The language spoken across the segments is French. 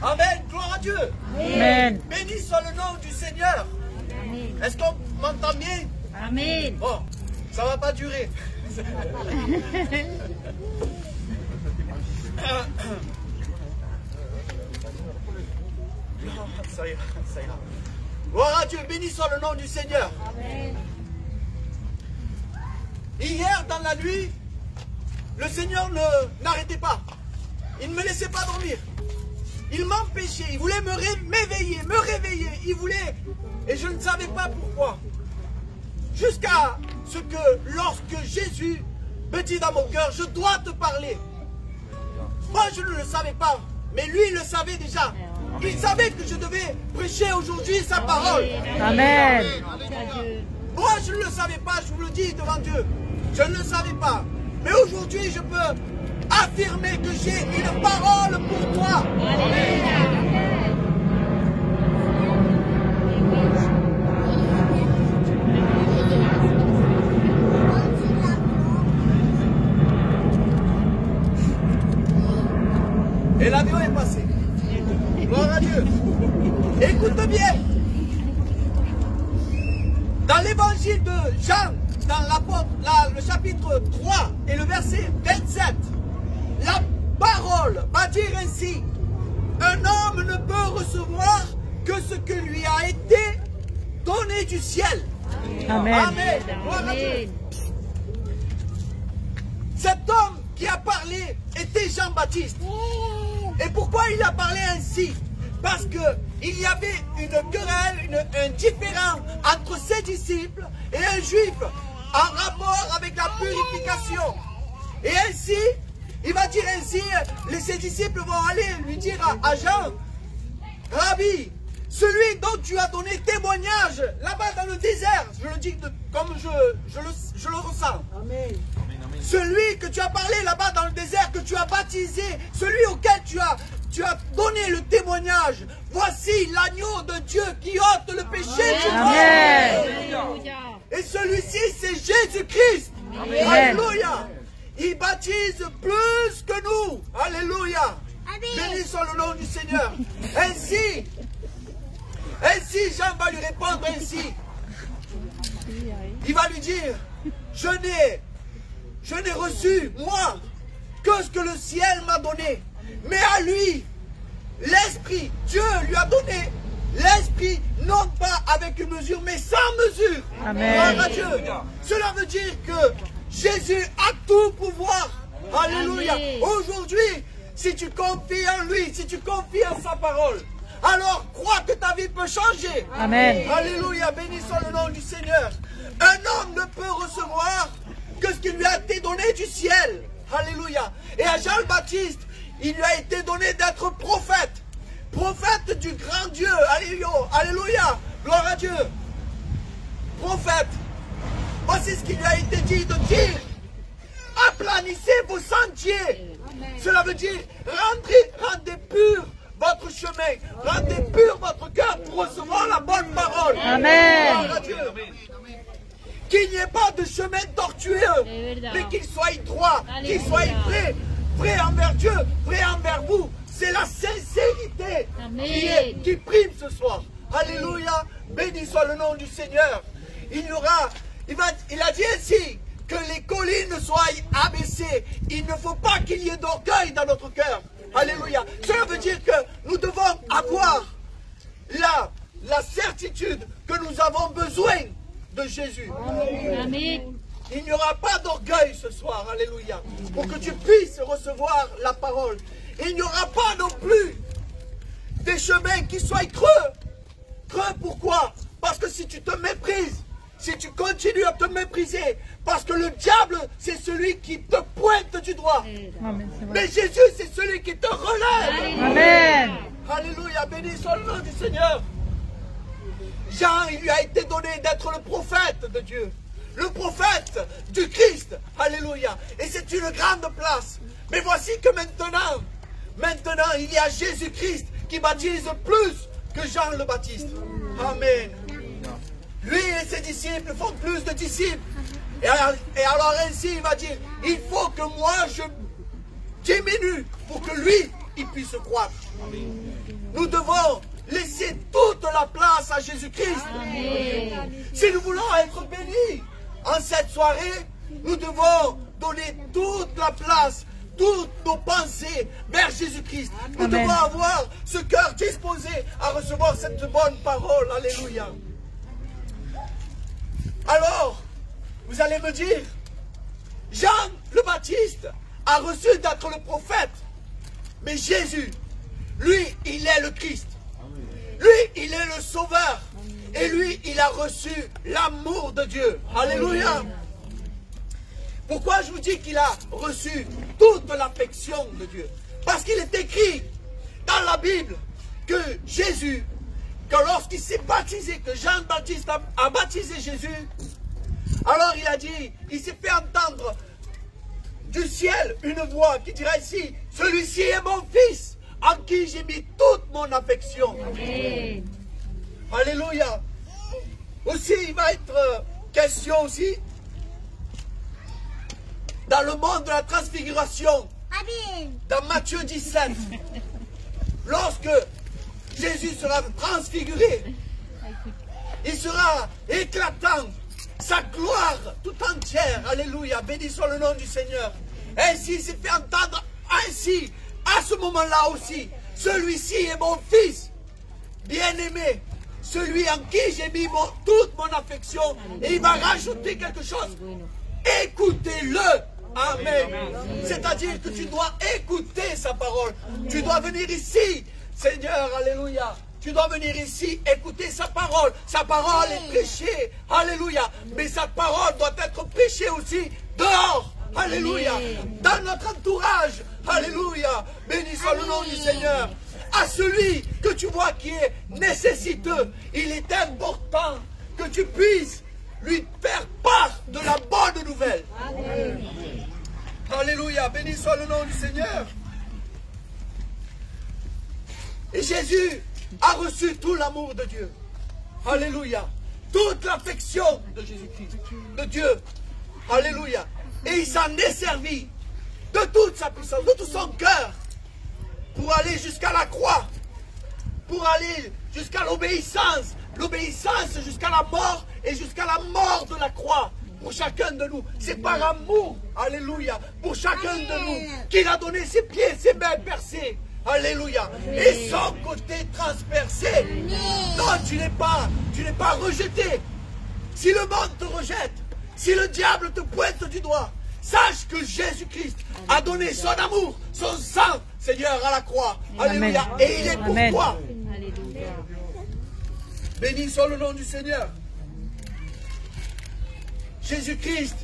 Amen. Gloire à Dieu. Amen. Béni soit le nom du Seigneur. Est-ce qu'on m'entend bien? Amen. Bon, ça ne va pas durer. Ça ira, ça ira. Gloire à Dieu, béni soit le nom du Seigneur. Amen. Hier, dans la nuit, le Seigneur n'arrêtait pas. Il ne me laissait pas dormir. Il m'empêchait, il voulait m'éveiller, me réveiller. Il voulait, et je ne savais pas pourquoi. Jusqu'à ce que, lorsque Jésus me dit dans mon cœur, je dois te parler. Moi, je ne le savais pas, mais lui, il le savait déjà. Il savait que je devais prêcher aujourd'hui sa parole. Amen. Moi, je ne le savais pas, je vous le dis devant Dieu. Je ne le savais pas. Mais aujourd'hui, je peux affirmer que j'ai une parole pour toi. Et l'avion est passé. Gloire à Dieu. Écoute bien. Dans l'évangile de Jean, dans le chapitre 3 et le verset 27, la parole va dire ainsi: un homme ne peut recevoir que ce que lui a été donné du ciel. Amen. Amen. Gloire à Dieu. Cet homme qui a parlé était Jean-Baptiste. Et pourquoi il a parlé ainsi? Parce qu'il y avait une querelle, un différend entre ses disciples et un juif en rapport avec la purification. Et ainsi, il va dire ainsi, ses disciples vont aller lui dire à Jean: Rabbi, celui dont tu as donné témoignage là-bas dans le désert, je le dis comme je le ressens. Amen. Celui que tu as parlé là-bas dans le désert, que tu as baptisé, celui auquel tu as donné le témoignage. Voici l'agneau de Dieu qui ôte le péché du monde. Et celui-ci, c'est Jésus-Christ. Alléluia. Il baptise plus que nous. Alléluia. Béni soit le nom du Seigneur. Ainsi, Jean va lui répondre ainsi. Il va lui dire: je n'ai reçu, moi, que ce que le ciel m'a donné. Mais à lui, l'Esprit, Dieu lui a donné l'Esprit, non pas avec une mesure, mais sans mesure. Amen. Gloire à Dieu. Cela veut dire que Jésus a tout pouvoir. Alléluia. Aujourd'hui, si tu confies en lui, si tu confies en sa parole, alors crois que ta vie peut changer. Amen. Alléluia. Béni soit le nom du Seigneur. Un homme ne peut recevoir que ce qui lui a été donné du ciel. Alléluia. Et à Jean-Baptiste, il lui a été donné d'être prophète. Prophète du grand Dieu. Alléluia. Alléluia. Gloire à Dieu. Prophète. Voici ce qui lui a été dit de dire: aplanissez vos sentiers. Amen. Cela veut dire rendez pur votre chemin. Rendez pur votre cœur pour recevoir la bonne parole. Amen. Gloire à Dieu. Qu'il n'y ait pas de chemin tortueux, mais qu'il soit droit, qu'il soit vrai envers Dieu, vrai envers vous. C'est la sincérité qui prime ce soir. Alléluia. Béni soit le nom du Seigneur. Il a dit ainsi que les collines soient abaissées. Il ne faut pas qu'il y ait d'orgueil dans notre cœur. Alléluia. Cela veut dire que nous devons avoir la certitude que nous avons besoin de Jésus. Amen. Il n'y aura pas d'orgueil ce soir, alléluia, pour que tu puisses recevoir la parole. Il n'y aura pas non plus des chemins qui soient creux. Creux pourquoi? Parce que si tu te méprises, si tu continues à te mépriser, parce que le diable, c'est celui qui te pointe du doigt. Amen. Mais Jésus, c'est celui qui te relève. Amen. Alléluia, béni soit le nom du Seigneur. Jean, il lui a été donné d'être le prophète de Dieu. Le prophète du Christ. Alléluia. Et c'est une grande place. Mais voici que maintenant, il y a Jésus-Christ qui baptise plus que Jean le Baptiste. Amen. Lui et ses disciples font plus de disciples. Et alors ainsi, il va dire, il faut que moi je diminue pour que lui, il puisse croître. nous devons laisser toute la place à Jésus-Christ. Si nous voulons être bénis en cette soirée, nous devons donner toute la place, toutes nos pensées vers Jésus-Christ. Nous devons avoir ce cœur disposé à recevoir cette bonne parole. Alléluia. Alors, vous allez me dire, Jean le Baptiste a reçu d'être le prophète. Mais Jésus, lui, il est le Christ. Lui, il est le Sauveur. Et lui, il a reçu l'amour de Dieu. Alléluia. Pourquoi je vous dis qu'il a reçu toute l'affection de Dieu? Parce qu'il est écrit dans la Bible que Jésus, que lorsqu'il s'est baptisé, que Jean-Baptiste a baptisé Jésus, alors il a dit, il s'est fait entendre du ciel une voix qui dirait ici, celui-ci est mon fils, en qui j'ai mis toute mon affection. Amen. Alléluia. Aussi, il va être question aussi, dans le monde de la transfiguration, dans Matthieu 17, lorsque Jésus sera transfiguré, il sera éclatant, sa gloire tout entière. Alléluia, béni soit le nom du Seigneur. Ainsi, il s'est fait entendre ainsi, à ce moment-là aussi, celui-ci est mon fils, bien-aimé, celui en qui j'ai mis toute mon affection. Et il va rajouter quelque chose. Écoutez-le. Amen. C'est-à-dire que tu dois écouter sa parole. Tu dois venir ici, Seigneur, alléluia. Tu dois venir ici, écouter sa parole. Sa parole est prêchée, alléluia. Mais sa parole doit être prêchée aussi dehors, alléluia. Dans notre entourage, alléluia. Béni soit le nom du Seigneur. À celui que tu vois qui est nécessiteux, il est important que tu puisses lui faire part de la bonne nouvelle. Amen. Alléluia, béni soit le nom du Seigneur. Et Jésus a reçu tout l'amour de Dieu. Alléluia. Toute l'affection de Jésus-Christ, de Dieu. Alléluia. Et il s'en est servi de toute sa puissance, de tout son cœur, pour aller jusqu'à la croix, pour aller jusqu'à l'obéissance, l'obéissance jusqu'à la mort et jusqu'à la mort de la croix. Pour chacun de nous, c'est par amour, alléluia, pour chacun de nous, qu'il a donné ses pieds, ses mains percées, alléluia, et son côté transpercé. Non, tu n'es pas rejeté. Si le monde te rejette, si le diable te pointe du doigt, sache que Jésus-Christ a donné son amour, son sang, Seigneur, à la croix, alléluia, et il est pour toi. Béni soit le nom du Seigneur. Jésus-Christ,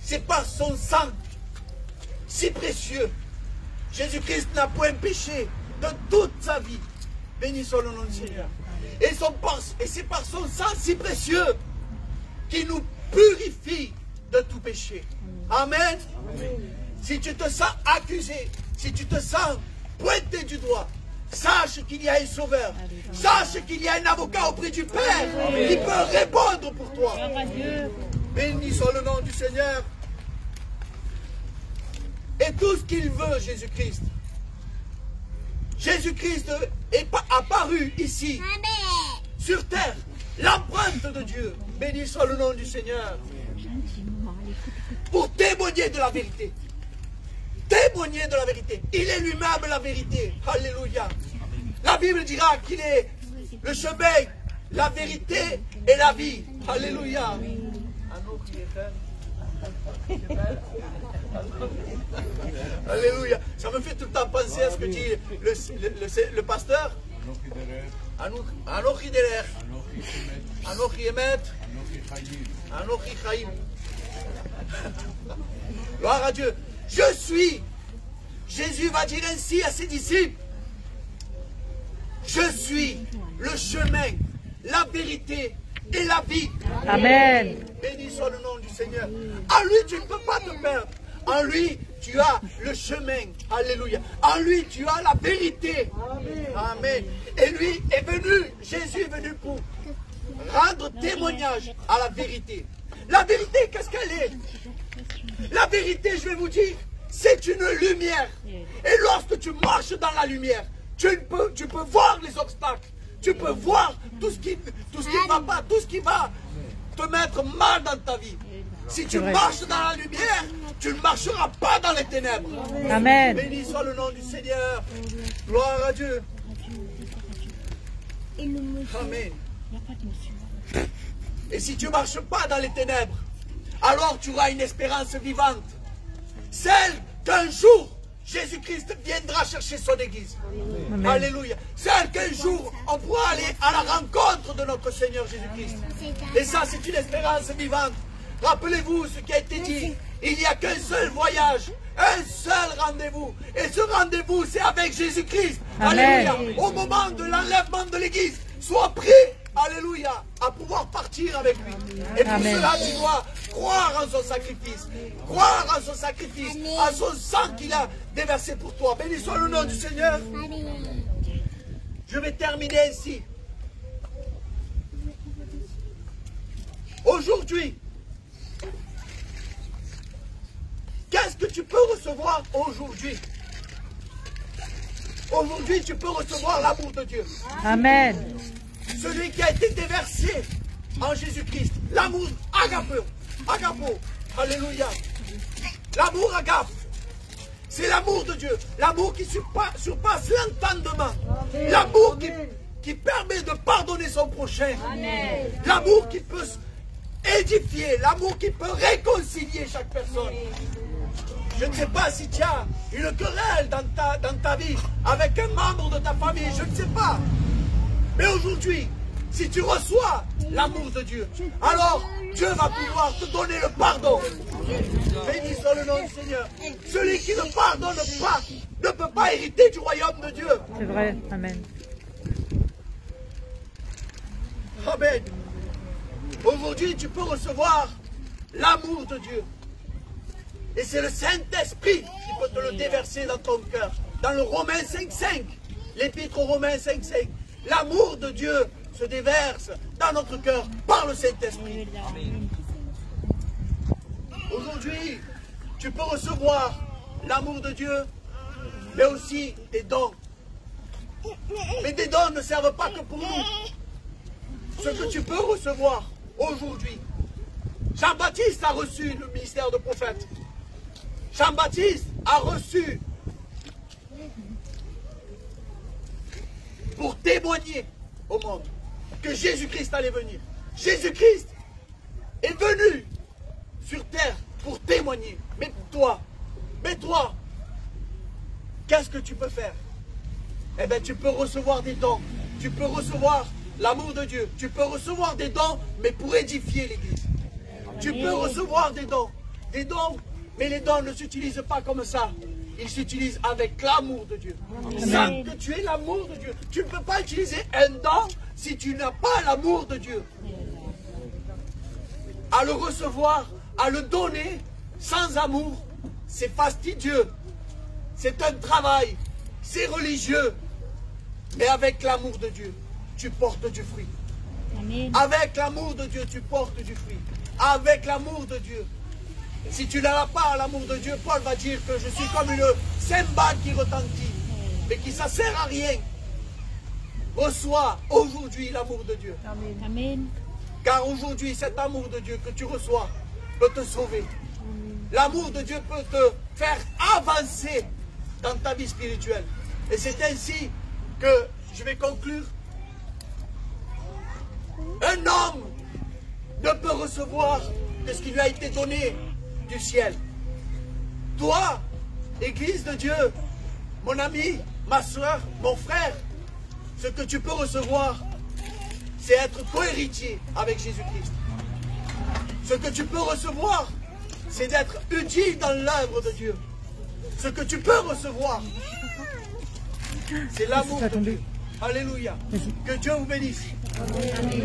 c'est par son sang si précieux. Jésus-Christ n'a point péché de toute sa vie. Béni soit le nom du Seigneur. Et c'est par son sang si précieux qui nous purifie de tout péché. Amen. Si tu te sens accusé, si tu te sens pointé du doigt, sache qu'il y a un sauveur. Sache qu'il y a un avocat auprès du Père qui peut répondre pour toi. Béni soit le nom du Seigneur. Et tout ce qu'il veut, Jésus-Christ. Jésus-Christ est apparu ici, sur terre, l'empreinte de Dieu. Béni soit le nom du Seigneur. Pour témoigner de la vérité. Témoigner de la vérité. Il est lui-même la vérité. Alléluia. La Bible dira qu'il est le chemin, la vérité et la vie. Alléluia. Alléluia. Ça me fait tout le temps penser à ce que dit le pasteur. Anochi derer, Anochi emet, Anochi chaim. Gloire à Dieu. Je suis. Jésus va dire ainsi à ses disciples. Je suis le chemin, la vérité et la vie. Amen. Béni soit le nom du Seigneur. En lui, tu ne peux pas te perdre. En lui, tu as le chemin. Alléluia. En lui, tu as la vérité. Amen. Amen. Et lui est venu, Jésus est venu pour rendre témoignage à la vérité. La vérité, qu'est-ce qu'elle est? La vérité, je vais vous dire, c'est une lumière. Et lorsque tu marches dans la lumière, tu peux voir les obstacles. Tu peux voir tout ce qui ne va pas, tout ce qui va te mettre mal dans ta vie. Si tu marches dans la lumière, tu ne marcheras pas dans les ténèbres. Amen. Béni soit le nom du Seigneur. Gloire à Dieu. Amen. Et si tu ne marches pas dans les ténèbres, alors tu auras une espérance vivante. Celle qu'un jour, Jésus-Christ viendra chercher son église. Amen. Alléluia. Celle qu'un jour, on pourra aller à la rencontre de notre Seigneur Jésus-Christ. Et ça, c'est une espérance vivante. Rappelez-vous ce qui a été dit. Il n'y a qu'un seul voyage, un seul rendez-vous. Et ce rendez-vous, c'est avec Jésus-Christ. Alléluia. Au moment de l'enlèvement de l'église, sois prêt, alléluia, à pouvoir partir avec lui. Et pour cela, tu dois croire en son sacrifice. Croire en son sacrifice, à son sang qu'il a déversé pour toi. Béni soit le nom du Seigneur. Je vais terminer ainsi. Aujourd'hui, qu'est-ce que tu peux recevoir aujourd'hui? Aujourd'hui, tu peux recevoir l'amour de Dieu. Amen. Celui qui a été déversé en Jésus-Christ. L'amour agapo. Agapo. Alléluia. L'amour agape. C'est l'amour de Dieu. L'amour qui surpasse l'entendement. L'amour qui permet de pardonner son prochain. L'amour qui peut édifier. L'amour qui peut réconcilier chaque personne. Je ne sais pas si tu as une querelle dans ta vie avec un membre de ta famille, je ne sais pas. Mais aujourd'hui, si tu reçois l'amour de Dieu, alors Dieu va pouvoir te donner le pardon. Béni soit le nom du Seigneur. Celui qui ne pardonne pas ne peut pas hériter du royaume de Dieu. C'est vrai. Amen. Amen. Aujourd'hui, tu peux recevoir l'amour de Dieu. Et c'est le Saint-Esprit qui peut te le déverser dans ton cœur. Dans le Romains 5.5, l'épître aux Romains 5.5, l'amour de Dieu se déverse dans notre cœur par le Saint-Esprit. Aujourd'hui, tu peux recevoir l'amour de Dieu, mais aussi des dons. Mais des dons ne servent pas que pour nous. Ce que tu peux recevoir aujourd'hui. Jean-Baptiste a reçu le ministère de prophète. Jean-Baptiste a reçu pour témoigner au monde que Jésus-Christ allait venir. Jésus-Christ est venu sur terre pour témoigner. Mais toi, qu'est-ce que tu peux faire? Eh bien, tu peux recevoir des dons. Tu peux recevoir l'amour de Dieu. Tu peux recevoir des dons, mais pour édifier l'Église. Tu peux recevoir des dons. Des dons, mais les dons ne s'utilisent pas comme ça. Ils s'utilisent avec l'amour de Dieu. Sans que tu aies l'amour de Dieu. Tu ne peux pas utiliser un don si tu n'as pas l'amour de Dieu. À le recevoir, à le donner, sans amour, c'est fastidieux. C'est un travail. C'est religieux. Mais avec l'amour de Dieu, tu portes du fruit. Amen. Avec l'amour de Dieu, tu portes du fruit. Avec l'amour de Dieu. Si tu n'as pas l'amour de Dieu, Paul va dire que je suis comme une cymbale qui retentit, mais qui ne sert à rien. Reçois aujourd'hui l'amour de Dieu. Amen. Car aujourd'hui, cet amour de Dieu que tu reçois peut te sauver. L'amour de Dieu peut te faire avancer dans ta vie spirituelle. Et c'est ainsi que je vais conclure. Un homme ne peut recevoir que ce qui lui a été donné du ciel. Toi, Église de Dieu, mon ami, ma soeur, mon frère, ce que tu peux recevoir, c'est être co-héritier avec Jésus-Christ. Ce que tu peux recevoir, c'est d'être utile dans l'œuvre de Dieu. Ce que tu peux recevoir, c'est l'amour de Dieu. Alléluia. Que Dieu vous bénisse. Amen.